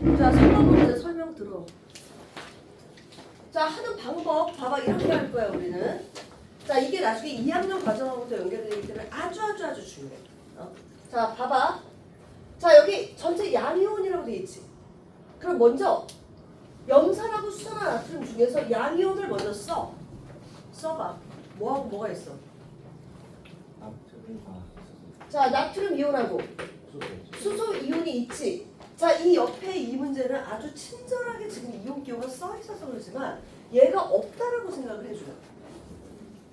자, 3번 문제 설명 들어. 자, 하는 방법 봐봐. 이렇게 할 거야 우리는. 자, 이게 나중에 2학년 과정하고도 연결되기 때문에 아주 중요해. 자, 봐봐. 자, 여기 전체 양이온이라고 돼 있지. 그럼 먼저 염산하고 수산화 나트륨 중에서 양이온을 먼저 써봐. 뭐하고 뭐가 있어? 자, 나트륨 이온하고 수소 이온이 있지. 자, 이 옆에 이 문제는 아주 친절하게 지금 이온 기호가 써 있어서 그렇지만 얘가 없다라고 생각을 해줘요.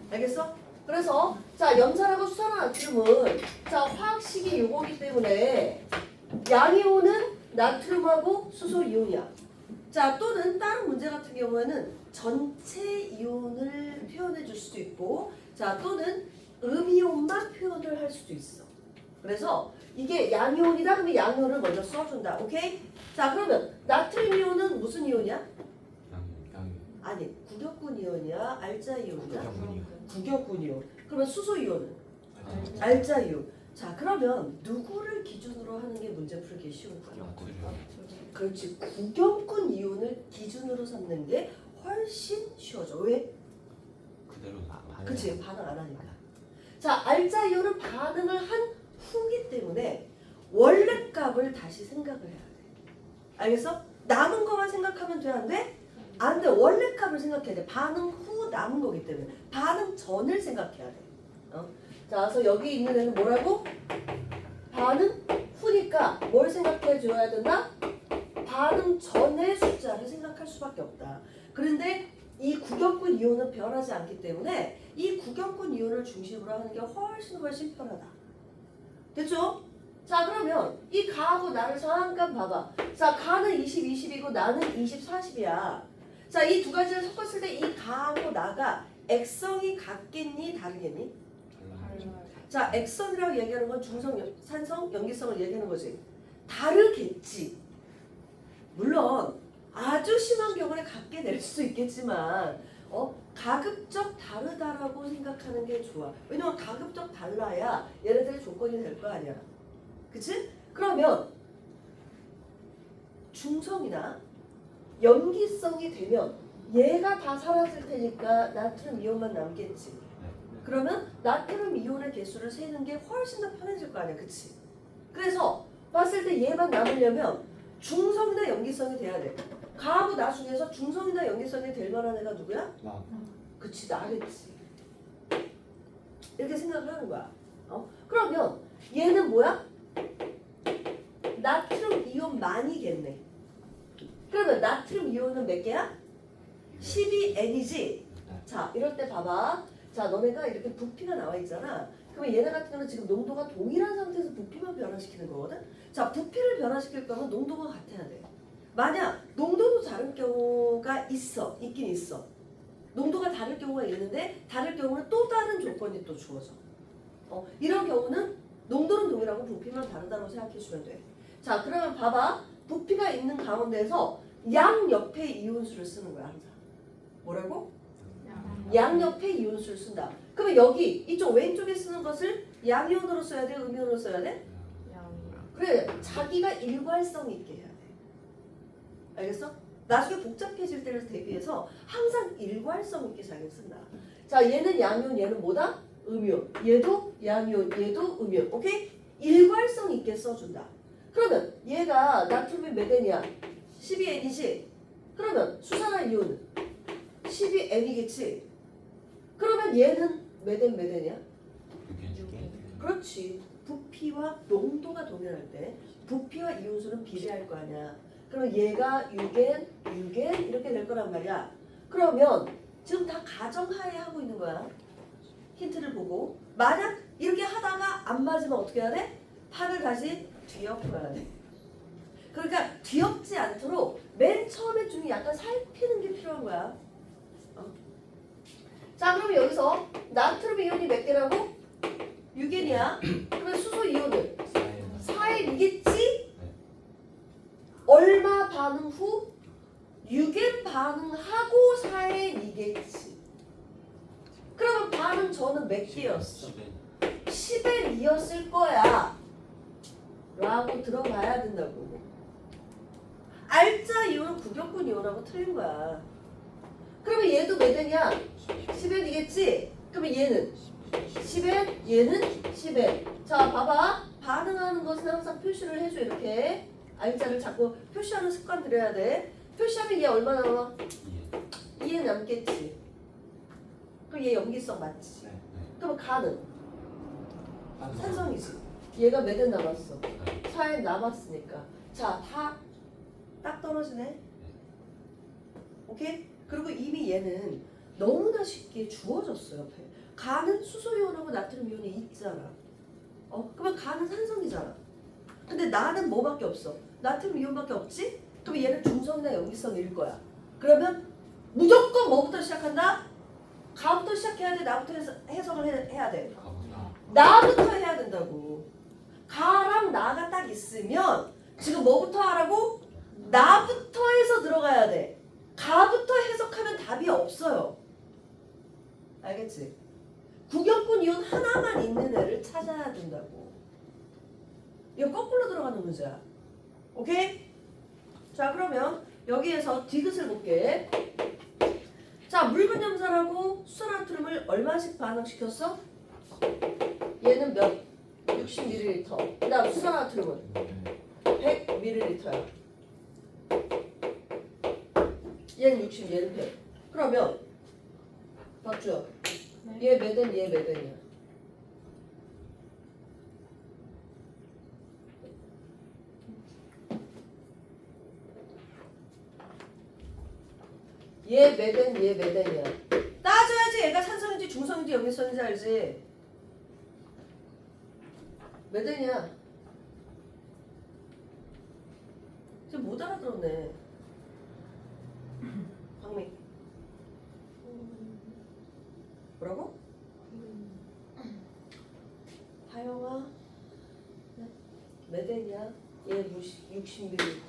알겠어? 그래서 자, 염산하고 수산화 나트륨은 자, 화학식이 요거기 때문에 양이온은 나트륨하고 수소 이온이야. 자, 또는 다른 문제 같은 경우에는 전체 이온을 표현해 줄 수도 있고, 자, 또는 음이온만 표현을 할 수도 있어. 그래서 이게 양이온이다 그러면 양이온을 먼저 써준다. 오케이? 자, 그러면 나트륨 이온은 무슨 이온이야? 아니, 구격군 이온이야? 알자 이온이야? 구격군 이온. 그러면 수소 이온은? 알자 이온. 자, 그러면 누구를 기준으로 하는 게 문제 풀기 쉬운 거야? 그렇지. 구경꾼 이온을 기준으로 삼는 게 훨씬 쉬워져. 왜? 그대로 그치. 반응 안 하니까. 자, 알자 이온은 반응을 한 후기 때문에 원래 값을 다시 생각을 해야 돼. 알겠어? 남은 거만 생각하면 돼? 안 돼? 안 돼. 원래 값을 생각해야 돼. 반응 후 남은 거기 때문에. 반응 전을 생각해야 돼. 자, 그래서 여기 있는 애는 뭐라고? 반응 후니까 뭘 생각해 줘야 된다? 반응 전의 숫자를 생각할 수밖에 없다. 그런데 이 구경꾼 이온은 변하지 않기 때문에 이 구경꾼 이온을 중심으로 하는 게 훨씬 편하다. 됐죠? 자, 그러면 이 가하고 나를 잠깐 봐봐. 자, 가는 20, 20이고 나는 20, 40이야. 자, 이 두 가지를 섞었을 때 이 가하고 나가 액성이 같겠니? 다르겠니? 자, 액성이라고 얘기하는 건 중성, 산성, 염기성을 얘기하는 거지. 다르겠지. 물론 아주 심한 경우에 같게 낼 수도 있겠지만 가급적 다르다라고 생각하는 게 좋아. 왜냐면 가급적 달라야 얘네들의 조건이 될 거 아니야. 그치? 그러면 중성이나 염기성이 되면 얘가 다 사라질 테니까 나트륨 이온만 남겠지. 그러면 나트륨 이온의 개수를 세는 게 훨씬 더 편해질 거 아니야. 그치? 그래서 봤을 때 얘만 남으려면 중성이나 염기성이 돼야 돼. 가하고 나 중에서 중성이나 염기성이 될 만한 애가 누구야? 나. 그치, 나겠지. 이렇게 생각을 하는 거야. 그러면 얘는 뭐야? 나트륨 이온만이겠네. 그러면 나트륨 이온은 몇 개야? 12N이지? 자, 이럴 때 봐봐. 자, 너네가 이렇게 부피가 나와 있잖아. 그러면 얘네 같은 경우는 지금 농도가 동일한 상태에서 부피만 변화시키는 거거든? 자, 부피를 변화시킬 거면 농도가 같아야 돼. 만약 농도도 다른 경우가 있긴 있어. 농도가 다를 경우가 있는데 다를 경우는 또 다른 조건이 또 주어져. 이런 경우는 농도는 동일하고 부피만 다르다고 생각해 주면 돼. 자, 그러면 봐봐. 부피가 있는 가운데서 양 옆에 이온수를 쓰는 거야, 항상. 뭐라고? 양옆에 이온수를 쓴다. 그러면 여기 이쪽 왼쪽에 쓰는 것을 양이온으로 써야 돼? 음이온으로 써야 돼? 그래, 자기가 일괄성 있게 해야 돼. 알겠어? 나중에 복잡해질 때를 대비해서 항상 일괄성 있게 자기가 쓴다. 자, 얘는 양이온, 얘는 뭐다? 음이온. 얘도 양이온, 얘도 음이온. 오케이? 일괄성 있게 써준다. 그러면 얘가 나트륨이 몇 N이야? 12N이지? 그러면 수산화 이온은 12N이겠지? 그러면 얘는 몇 N, 몇 N이야? 그렇지. 부피와 농도가 동일할 때 부피와 이온수는 비례할 거 아니야. 그럼 얘가 6N, 6N 이렇게 될 거란 말이야. 그러면 지금 다 가정하에 하고 있는 거야. 힌트를 보고. 만약 이렇게 하다가 안 맞으면 어떻게 해야 돼? 판을 다시 뒤엎어야 돼. 그러니까 뒤엎지 않도록 맨 처음에 좀 약간 살피는 게 필요한 거야. 자, 그럼 여기서 나트륨 이온이 몇 개라고? 6N이야. 그러면 수소 이온은 4N이겠지? 얼마 반응 후? 6N 반응하고 4N이겠지. 그러면 반응 전은 몇 개였어? 10N이었을 거야. 라고 들어가야 된다고. 알짜 이온은 구격분 이온하고 틀린 거야. 그러면 얘도 몇 N이야? 10N이겠지? 그러면 얘는 10N, 얘는 10N. 자, 봐봐. 반응하는 것은 항상 표시를 해줘. 이렇게 알짜를 자꾸 표시하는 습관 들여야 돼. 표시하면 얘 얼마 나와? 2N 남겠지. 그럼 얘 염기성 맞지? 그러면 가는 산성이지. 얘가 몇 N 남았어? 4N 남았으니까. 자, 다 딱 떨어지네. 오케이? 그리고 이미 얘는 너무나 쉽게 주어졌어 옆에. 가는 수소이온하고 나트륨 이온이 있잖아. 그러면 가는 산성이잖아. 근데 나는 뭐밖에 없어? 나트륨 이온밖에 없지? 그럼 얘는 중성이나 염기성일 거야. 그러면 무조건 뭐부터 시작한다? 가부터 시작해야 돼? 나부터 해석을 해야 돼? 나부터 해야 된다고. 가랑 나가 딱 있으면 지금 뭐부터 하라고? 나부터 해서 들어가야 돼. 가부터 해석하면 답이 없어요. 알겠지? 구경꾼 이온 하나만 있는 애를 찾아야 된다고. 이거 거꾸로 들어가는 문제야. 오케이? 자, 그러면 여기에서 디귿을 볼게. 자, 묽은 염산하고 수소나트륨을 얼마씩 반응시켰어? 얘는 몇? 60ml. 그 다음 수소나트륨은 100ml야. 얘는 60, 얘는 100. 그러면 맞죠? 얘 몇 N, 얘 몇 N이야? 얘 몇 N, 얘 몇 N이야? 따져야지 얘가 산성인지 중성인지 염기성인지 알지? 몇 N이야? 지금 못 알아들었네. 박미. 뭐라고? 하영아. 몇 N이야? 얘 60ml.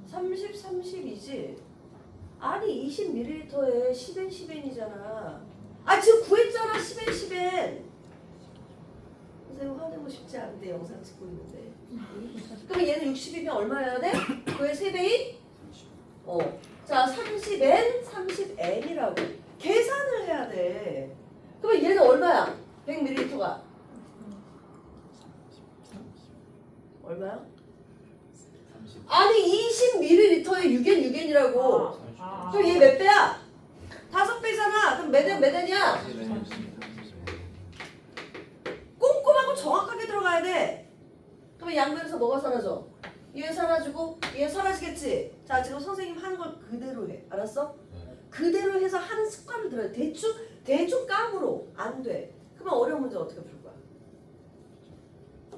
30, 30이지? 아니 20ml에 10N, 10N이잖아. 아 지금 구했잖아. 10N, 10N. 선생님 화내고 싶지 않은데 영상 찍고 있는데. 그럼 얘는 60이면 얼마여야 돼? 그의 3배인? 자 30N, 30N이라고 계산을 해야 돼. 그러면 얘는 얼마야? 100ml가 얼마야? 아니 20ml에 6N, 6N이라고. 그럼 얘 몇 배야? 5배잖아. 그럼 몇 N, 몇 N이야? 꼼꼼하고 정확하게 들어가야 돼. 그러면 양변에서 뭐가 사라져? 얘 사라지고 얘 사라지겠지? 자 지금 선생님 하는 걸 그대로 해. 알았어? 그대로 해서 하는 습관을 들어야 돼. 대충 깜으로 안 돼. 그러면 어려운 문제 어떻게 풀 거야?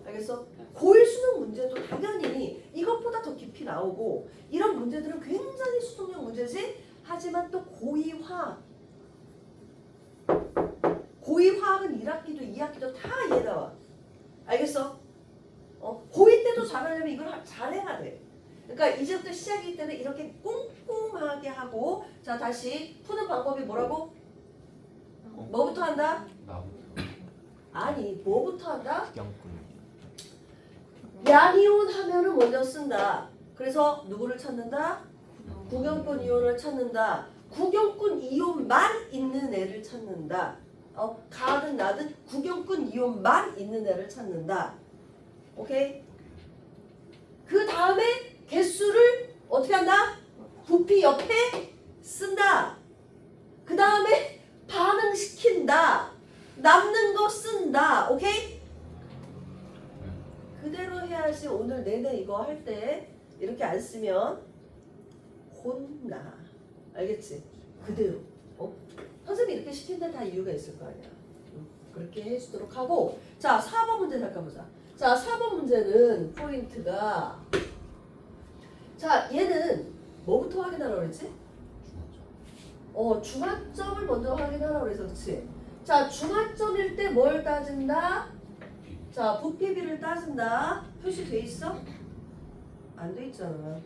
알겠어? 고1 수능 문제도 당연히 이것보다 더 깊이 나오고 이런 문제들은 굉장히 수동형 문제지. 하지만 또 고2 화학 고2 화학은 1학기도 2학기도 다 이해 나와. 알겠어? 고2 때도 잘하려면 이걸 잘해야 돼. 그러니까 이제부터 시작이기 때문에 이렇게 꼼꼼하게 하고. 자 다시 푸는 방법이 뭐라고? 뭐부터 한다? 아니 뭐부터 한다? 양이온 하면은 먼저 쓴다. 그래서 누구를 찾는다? 구경꾼 이온을 찾는다. 구경꾼 이온만 있는 애를 찾는다. 가든 나든 구경꾼 이온만 있는 애를 찾는다. 오케이? 그 다음에 개수를 어떻게 한다? 부피 옆에 쓴다. 그 다음에 반응시킨다. 남는 거 쓴다. 오케이? 그대로 해야지. 오늘 내내 이거 할 때 이렇게 안 쓰면 혼나. 알겠지? 그대로. 선생님이 이렇게 시킨 데 다 이유가 있을 거 아니야. 그렇게 해주도록 하고. 자 4번 문제 잠깐 보자. 자 4번 문제는 포인트가, 자 얘는 뭐부터 확인하라고 그랬지? 중화점을 먼저 확인하라고 그래서 그렇지. 자 중화점일 때 뭘 따진다? 자 부피비를 따진다. 표시돼 있어? 안 돼 있잖아.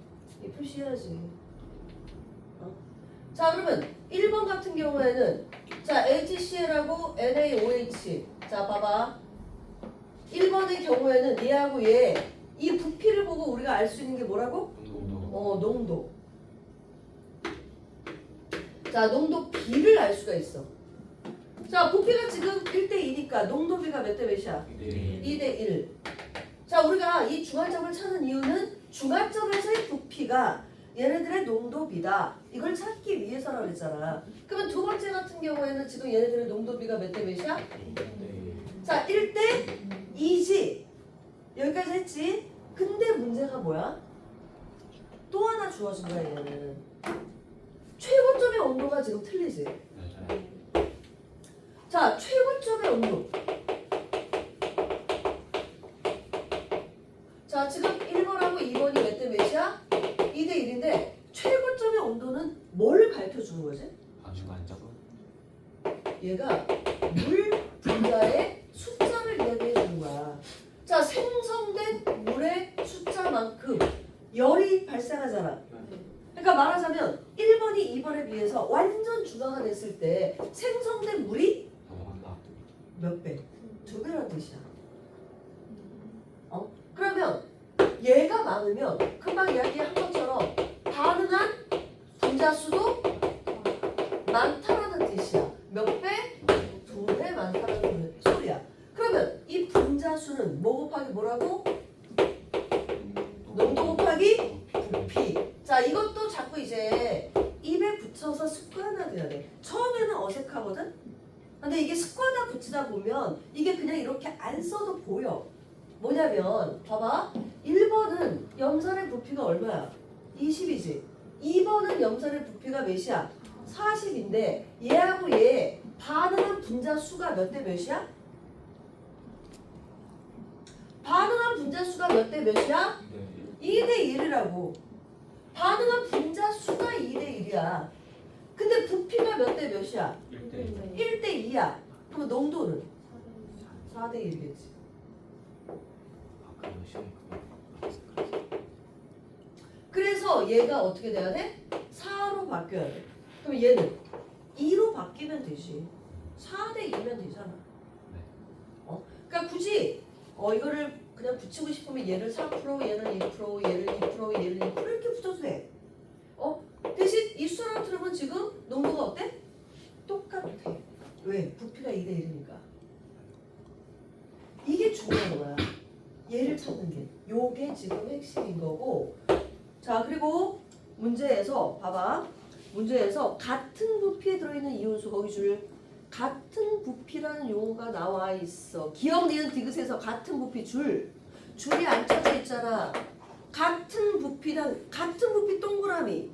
이 표시해야지. 자 그러면 1번 같은 경우에는 자 HCl하고 NaOH. 자 봐봐. 1번의 경우에는 얘하고 얘 이 부피를 보고 우리가 알 수 있는 게 뭐라고? 농도. 자, 농도 B를 알 수가 있어. 자, 부피가 지금 1대2니까 농도비가 몇 대 몇이야? 2대1. 자, 우리가 이 중간점을 찾는 이유는 중간점에서의 부피가 얘네들의 농도비다. 이걸 찾기 위해서라고 그랬잖아. 그러면 두 번째 같은 경우에는 지금 얘네들의 농도비가 몇 대 몇이야? 자, 1대2지. 여기까지 했지. 근데 문제가 뭐야? 또 하나 주어진 거야, 얘는. 최고점의 온도가 지금 틀리지. 자, 최고점의 온도. 자, 지금 1번하고 2번이 몇 대 몇이야? 2대1인데 최고점의 온도는 뭘 밝혀주는 거지? 얘가 물 분자의 숫자를 이야기해 주는 거야. 자, 생성된 물의 숫자만큼 열이 발생하잖아. 그러니까 말하자면 1번이 2번에 비해서 완전 중화가 됐을 때 생성된 물이 몇 배? 2배라는 뜻이야. 그러면 얘가 많으면 금방 이야기한 것처럼 반응한 분자수도 많다라는 뜻이야. 몇 배? 2배 많다라는 소리야. 그러면 이 분자수는 뭐 곱하기 뭐라고? 농도 곱하기 부피. 자, 이것도 자꾸 이제 입에 붙여서 습관화돼야 돼. 처음에는 어색하거든? 근데 이게 습관화 붙이다 보면 이게 그냥 이렇게 안 써도 보여. 뭐냐면 봐봐. 1번은 염산의 부피가 얼마야? 20이지. 2번은 염산의 부피가 몇이야? 40인데 얘하고 얘 반응한 분자 수가 몇 대 몇이야? 반응한 분자 수가 몇 대 몇이야? 2대1이라고. 반응한 분자 수가 2대1이야. 근데 부피가 몇 대 몇이야? 1대2야. 그럼 농도는? 4대1이겠지. 그래서 얘가 어떻게 돼야 돼? 4로 바뀌어야 돼. 그럼 얘는 2로 바뀌면 되지. 4대2면 되잖아. 그러니까 굳이 이거를 그냥 붙이고 싶으면 얘를 4%, 얘는 2%, 얘를 2%, 얘를 2% 이렇게 붙여도 돼. 대신 이 수랑 틀으면 지금 농도가 어때? 똑같아. 왜? 부피가 2대1이니까. 이게 중요한 거야. 얘를 찾는 게. 요게 지금 핵심인 거고. 자, 그리고 문제에서 봐봐. 문제에서 같은 부피에 들어있는 이온수 거기 줄 같은 부피라는 용어가 나와 있어. 기억, 니은, 디귿에서 같은 부피 줄이 안 쳐져 있잖아. 같은 부피랑 같은 부피 동그라미.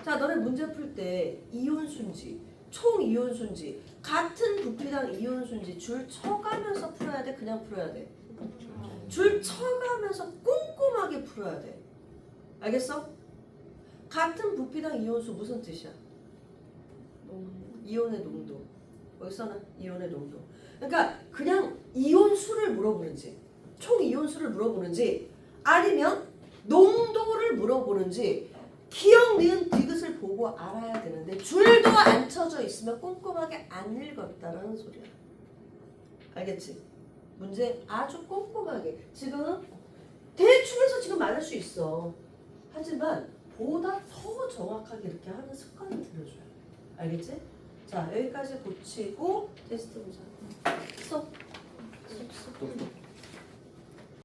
자, 너네 문제 풀 때 이온수인지 총 이온수인지 같은 부피랑 이온수인지 줄 쳐가면서 풀어야 돼? 그냥 풀어야 돼? 줄 쳐가면서 꼼꼼하게 풀어야 돼. 알겠어? 같은 부피랑 이온수 무슨 뜻이야? 이온의 농도. 여기서는 이온의 농도. 그러니까 그냥 이온수를 물어보는지 총 이온수를 물어보는지 아니면 농도를 물어보는지 기억, 니은, 디귿을 보고 알아야 되는데 줄도 안 쳐져 있으면 꼼꼼하게 안 읽었다라는 소리야. 알겠지? 문제 아주 꼼꼼하게 지금 대충해서 지금 말할 수 있어. 하지만 보다 더 정확하게 이렇게 하는 습관을 들여줘야 돼. 알겠지? 자, 여기까지 고치고 테스트 보자. 스톱.